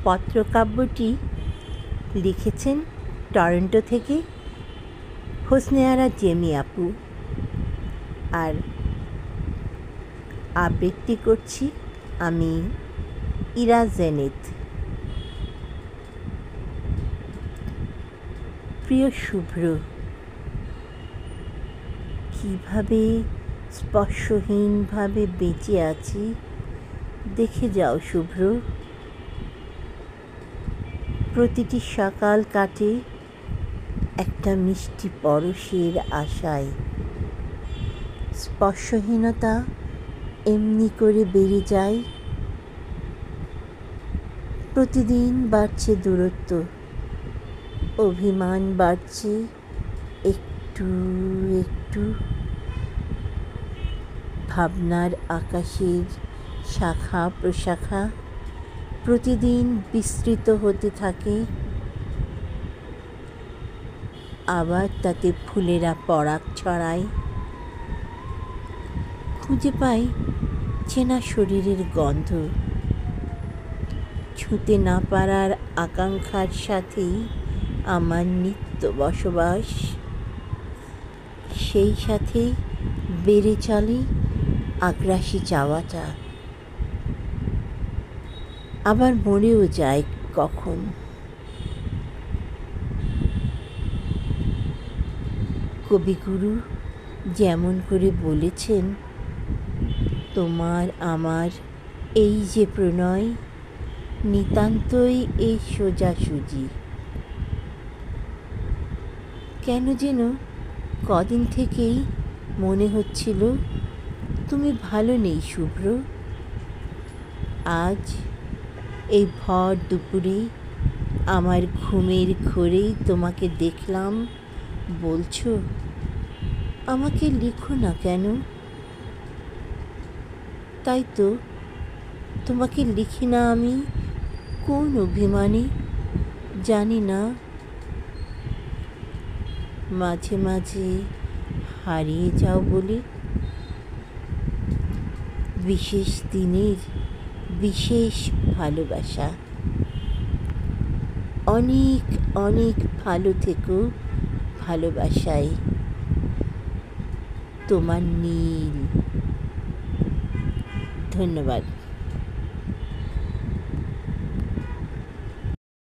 পত্রকাব্যটি লিখেছেন টরন্টো থেকে হোসনে আরা জেমি আপু, আর আবৃত্তি করছি আমি ইরা জেনিত। প্রিয় শুভ্র, কীভাবে স্পর্শহীনভাবে বেঁচে আছি দেখে যাও শুভ্র। প্রতিটি সকাল কাটে একটা মিষ্টি পরশের আশায়। স্পর্শহীনতা এমনি করে বেড়ে যায়, প্রতিদিন বাড়ছে দূরত্ব, অভিমান বাড়ছে একটু একটু। ভাবনার আকাশের শাখা প্রশাখা প্রতিদিন বিস্তৃত হতে থাকে, আবার তাতে ফুলেরা পরাগ ছড়ায়। খুঁজে পাই চেনা শরীরের গন্ধ, ছুঁতে না পারার আকাঙ্ক্ষার সাথেই আমার নিত্য বসবাস। সেই সাথে বেড়ে চলে আগ্রাসী চাওয়াটা, আবার মরেও যায় কখন। কবিগুরু যেমন করে বলেছেন, তোমার আমার এই যে প্রণয় নিতান্তই এই সোজাসুজি। কেন যেন কদিন থেকেই মনে হচ্ছিল তুমি ভালো নেই শুভ্র। আজ এই ভর দুপুরে আমার ঘুমের ঘোরেই তোমাকে দেখলাম, বলছো আমাকে লিখো না কেন। তাই তো তোমাকে লিখি না আমি কোন অভিমানে জানি না। মাঝে মাঝে হারিয়ে যাও বলে বিশেষ দিনের বিশেষ ভালোবাসা। অনেক অনেক ভালো থেকো ভালোবাসায়। তোমার নীল। ধন্যবাদ।